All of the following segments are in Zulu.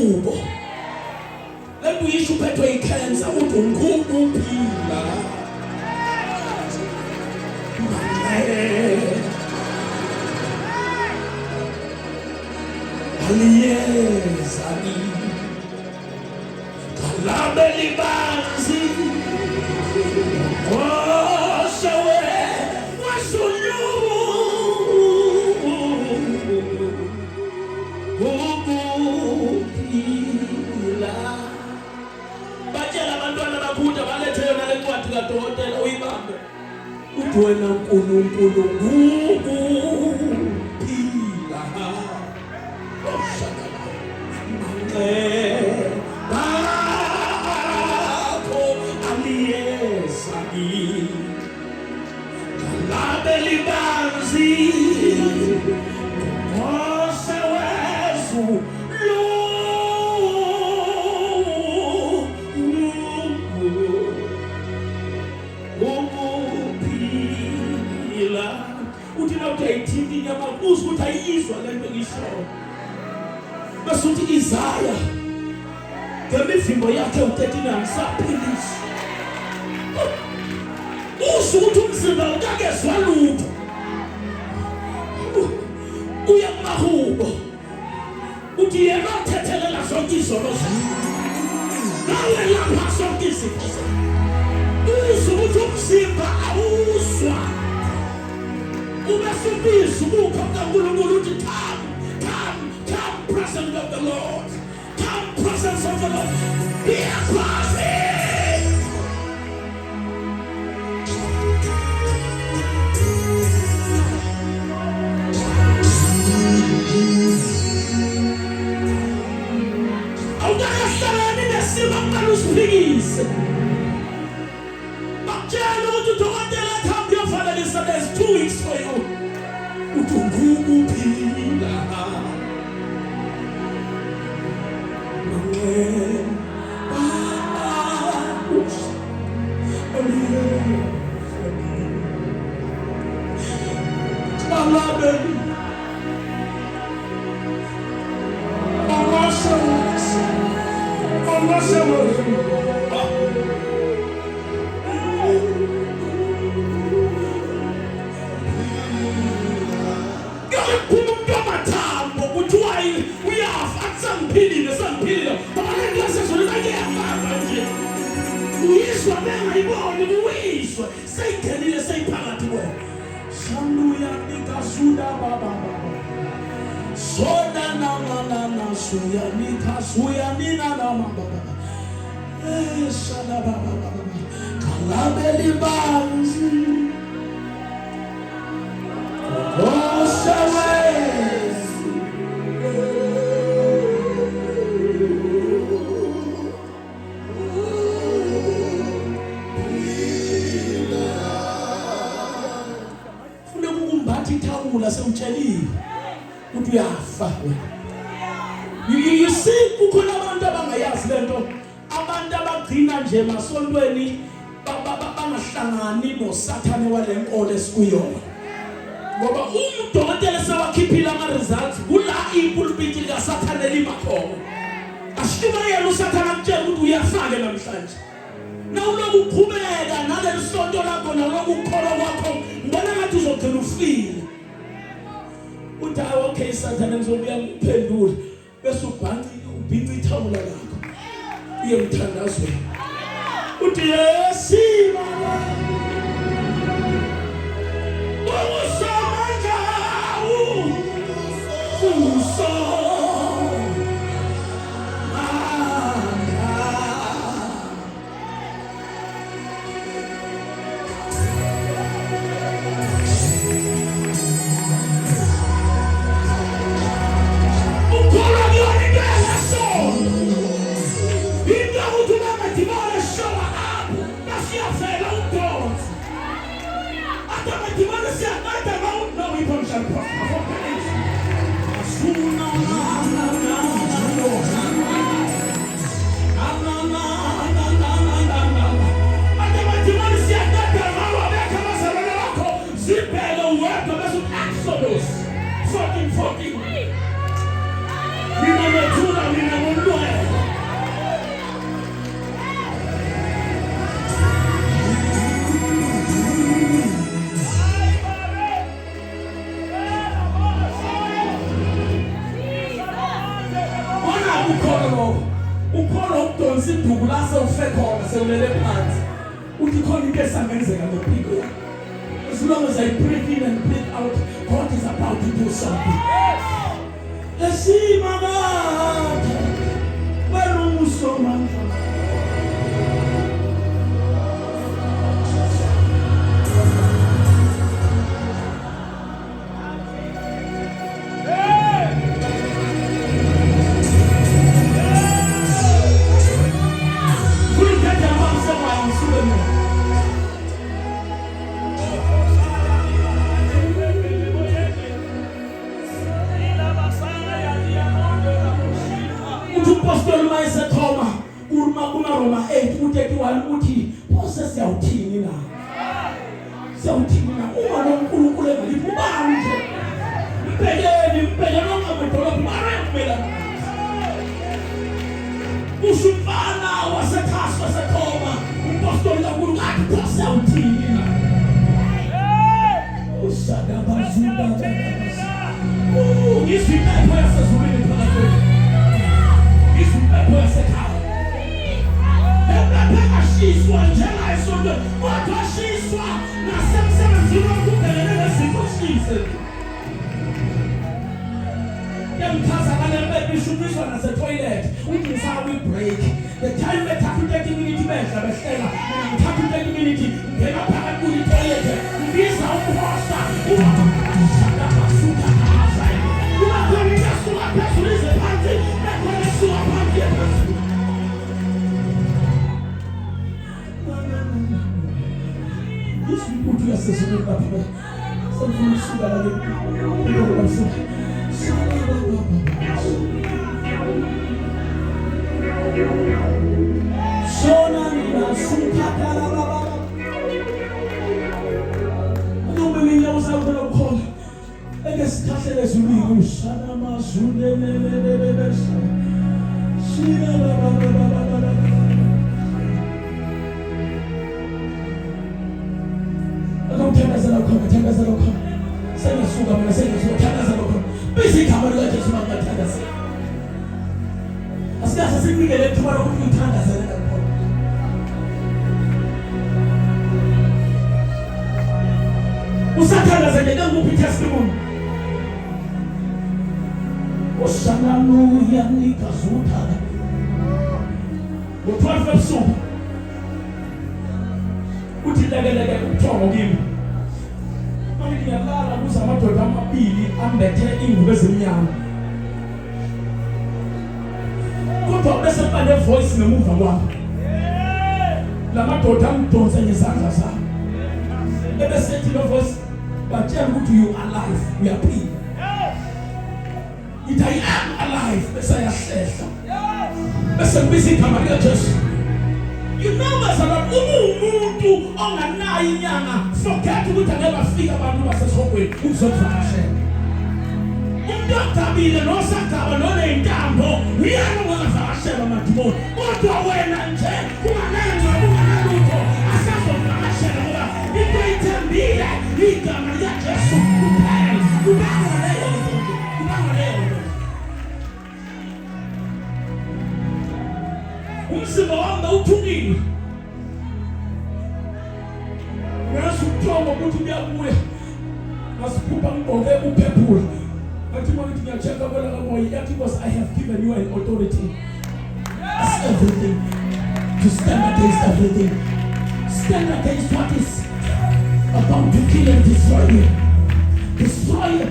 inqubo. Lembu yisho uphethwe icancer uthi unguphila. Aliyezani kalabe libanzi oshawe wasunyu ubuphila. Batshela abantwana bakhuda balethe yona le ncwadi kadokotela uyibambe uthi wena uNkulunkulu ngubuphila. Bakho aliyezani kalabe libanzi osewezu ubuphila. Uthi na utayithinta inyama kuze ukuthi ayizwa le nto ngisho. Basuthi Isaya ngemivimbo yakhe u-13 angisaphilisi. Usho ukuthi umzimba ukakezwa lutho. Uya kumahubo uthi yena othethelela zonke izono zakho. Nawe lapha zonke izifo zakho. Usho ukuthi umzimba awuzwa. Ubesubizwa ukukho kaNkulunkulu uthi come, presence of the Lord. Come, presence of the Lord. Be a prophet. Awukahlangani nesimo ongalusiphikise. Bakutshela ukuthi udokotela athi uyofanelisa there's 2 weeks for you. Uthi ungubuphila. You see, kukhona abantu abangayazi lento, abantu abagcina nje masontweni bangahlangani noSathane walenkolo esikuyona. Ngoba udokotela sewakhiphila ama-results kula ipulpiti likaSathane limakhona. Ashumayela uSathane akutshela ukuthi uyafake namhlanje. Nawuloku uqhubeka naleli sonto lakho naloku ukukholwa kwakho, ngibona ngathi uzogcina ufile. Uthi okay Sathane ngizobuya ngiphendule bese ubhinca ithawula lakho uye mthandazweni. Uthi yesima usamanja Exodus 14:14. As long as I breathe in and breathe out, God is about to do something. Roma 8 uthi process yawuthini na siyawuthini na uma noNkulunkulu engaliphuma nje impela noma bedolopha mara kumela usumfana wasekhasa wasekhoma umpostoli kaNkulunkulu athi process yawuthini na usada bazunda ngiziphetho yasezulwini phakathi ngiziphetho yasekhaya ashiswa njela esonto kodwa ashiswa nasemsebenzini wokubhekana nezimposhise yamthatha kalembe bishubiswa nasetoilet uthi sawi break the time bethatha 30 minutes bedla behlela ngithatha 30 minutes ngena phakathi kwi-toilet ngibiza umhosta shaka basuka kazayi ubakhona isuka phezulu izephansi bekhona isuka phansi This people do assessment up here. Some people see that voice ngemuva kwami lamadoda amdonsa ngezandla zami ebesethi lo voice batshela ukuthi you alive uyaphila it I am alive bese yahlehla bese ngibiza igama lika Jesu you know bazalwane umuntu onganayo inyanga forget ukuthi angabafika abantu basesogweni ukuzovakashela Tabile no sakaba no lentambo uyana ngavakashela madimoni kodwa wena nje unganenza unganalutho asazovakashela ngoba into ithembile igama lika Jesu kuphela kubanga leyo umsimo wami uthungile ngasukuthoba ukuthi uyabuya ngasiphupha ngibonke uphephula because I have given you an authority. That's everything. To stand against everything. Stand against what is about to kill and destroy you. Destroy you.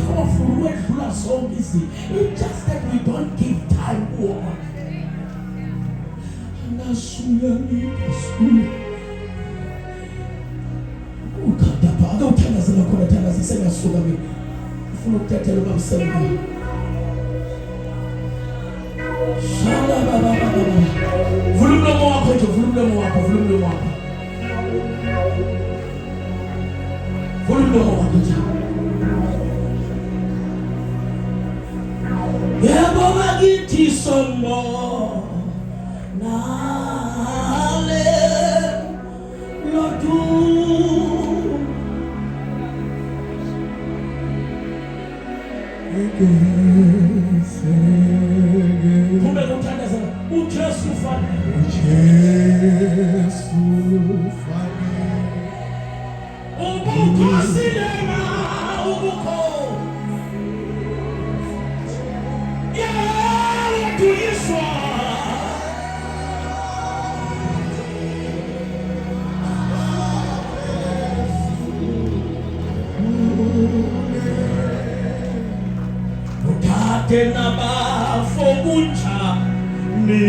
Powerful word flows so easy. It's just that we don't give time for Sasa Funo tetelo bamsema. Shala baba. Vulumlomo wako nje, vulumlomo wako. Vulumlomo wako nje. Yebo bakithi sombo. Nale lotu kumbe kuthandazana uJesu fanele kade nabafo kunjani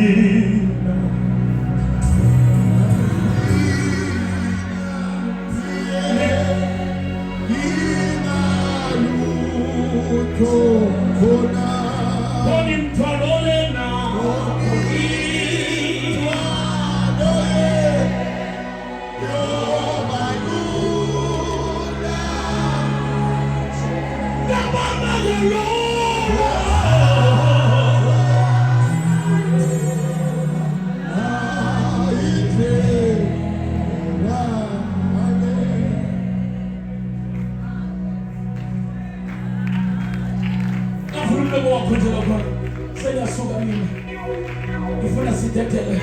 ifuna sidedele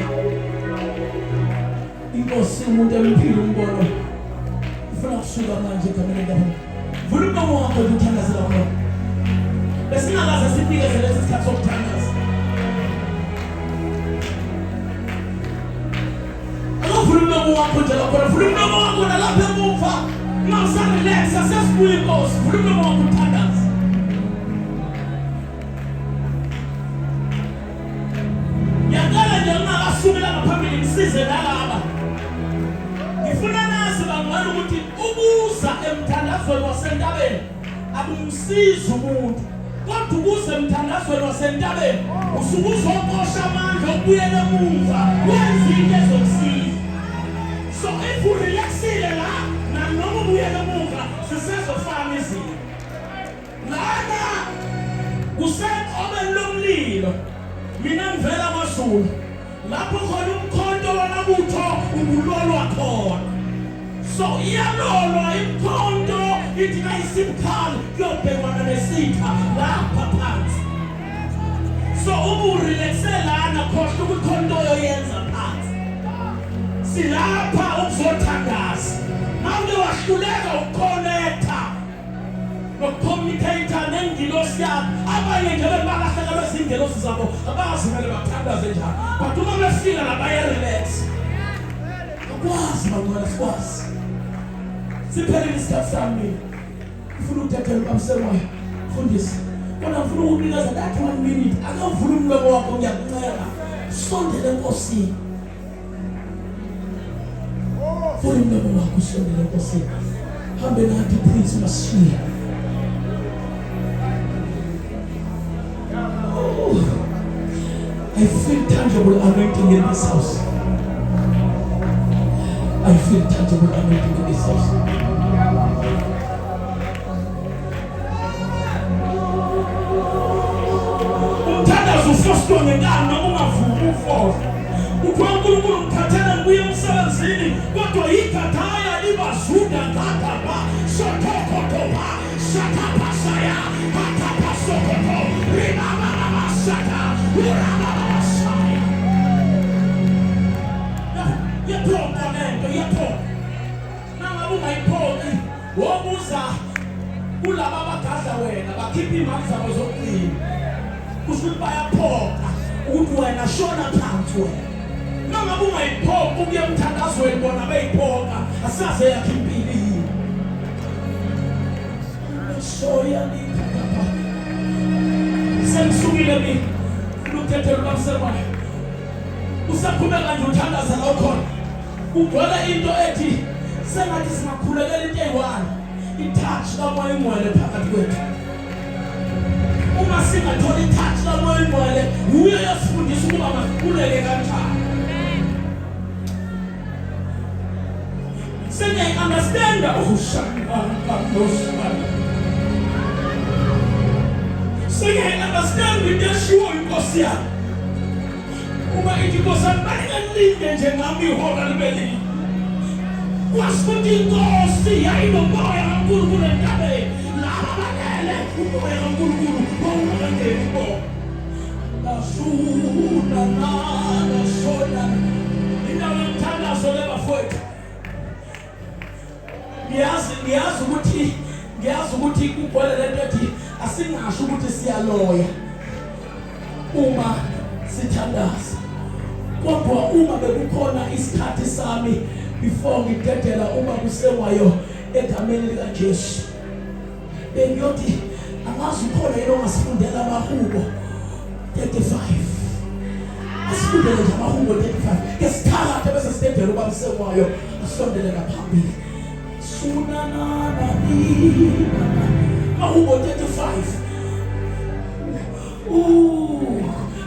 inkosi umuntu empilo umbono ifuna kusuka manje egameni likaBaba vula umlomo wakho ukuthandazela uNkulunkulu besingakaze sifike lesi sikhathi sokuthandaza vula umlomo wakho nje lapho vula umlomo wakho nalapha emuva ungasanelexa sesibuya inkosi vula umlomo wakho uthandaza sukela ngaphambili ngisize nalaba ngifuna nazi bangwana ukuthi ubuza emthandazweni wasentabeni abumsiza umuntu kodwa ubuza emthandazweni wasentabeni usukuza okosha amandla okubuyela emuva wenza into ezokusiza so if urelaxile la nanoma ubuyela emuva sisezofana izinto lana kuseqobeni lomlilo mina ngivela kwaZulu lapho khona umkhonto wanabutho ubulolwa khona so iyalolwa imkhonto ithi kayisibukhali kuyobhekwana nesitha lapha phansi so uburelaxelana khohle ukukhonto yoyenza phansi silapha ukuzothandaza mawuke wahluleka ukuconnecta nokucommunicate nengilosi yakho abanye nje bebalahleka bezingelosi zabo abazimele bathandaze njalo but uma befika la bayarelax akwazi bangwana sikwazi siphelele isikhathi sami ufuna ukuthetha ubamsemoya fundisi kona ufuna ukunikeza that 1 minute akavula umlomo wakho ngiyakuncela sondele enkosini vula umlomo wakho sondele enkosini hambe nathi please masiya I feel tangible anointing in this house. I feel tangible anointing in this house. Umthandazo ufostwa ngengane ungavumi ufosta. Uthiwa uNkulunkulu ngithathele ngibuye emsebenzini kodwa igathaya libazuda ngakaba sothokothoba sathapasaya bathapasokoto rimama masata urama wobuza kulaba abagadla wena bakhipha imali zabo zokucina kusho ukuthi bayaphoqa ukuthi wena shona phansi wena nangabe ungayiphoqa ukuya emthandazweni bona beyiphoqa asaze yakhe impilo yini soya nikhapha semsukile mina ukuthethela ubamsemoya usakhuleka nje uthandaza la ukhona ugcwala into ethi sengathi singakhulekela into eyiwani itouch kamoya ingcwele phakathi kwethu uma singathola itouch kamoya ingcwele uye yasifundisa ukuba masikhuleke kanjani sengiyayi-understand sengiyayi-understand into eshiwo inkosi yami uma ithi inkosi yami balingalinde njengami ihora libe linye wasikuthi inkosi yayinomoya kaNkulunkulu entabeni laba balele umoya kaNkulunkulu wawungangeni bo asuna nana sona indawo yomthandazo lebafowethu ngiyazi ukuthi kugcwele lento ethi asingasho ukuthi siyaloya uma sithandaza kodwa uma bekukhona isikhathi sami before ngidedela uma kusewayo egameni likaJesu bengiyothi angazi ukhona yena ongasifundela amahubo 35. Asifundele nje amahubo 35. Ngesithatha bese sitendela ubamsekwayo asondele ngaphambili. Sunanana amahubo 35.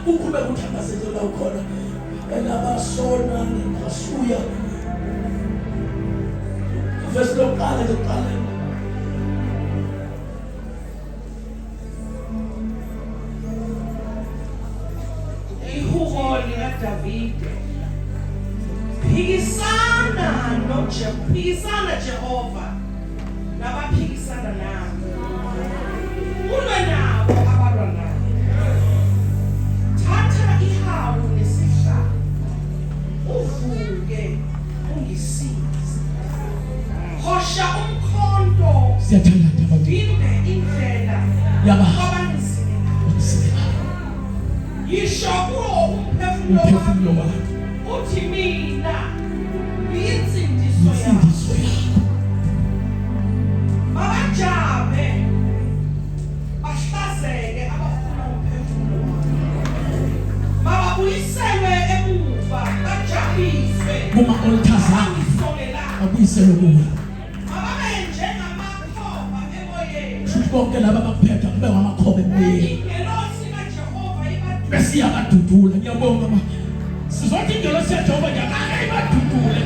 Ukube kuthandazela ukhona elabasona ngasuya verse lokuqala lokuqala ihubo likaDavide phikisana Jehova nabaphikisana nami ulwe nabo abalwa nami thatha ihawu nesihlalo uvuke ungisize hosha umkhonto siyathanda vimbe indlela yabangisikelayo yisho kuwo umphefumulo wakho uthi mina ngiyinsindiso yakho babajame bahlazeke abafuna umphefumulo wakho babuyiselwe emuva bajabiswe kuma altars akhe abuyiselwe kuwe njengamakhoba emoyeni futhi konke laba bakuphetha kube ngamakhoba emoyeni ingelosi kaJehova besiyabadudula. Ngiyabonga mama sizothi ingelosi kaJehova akayibadudule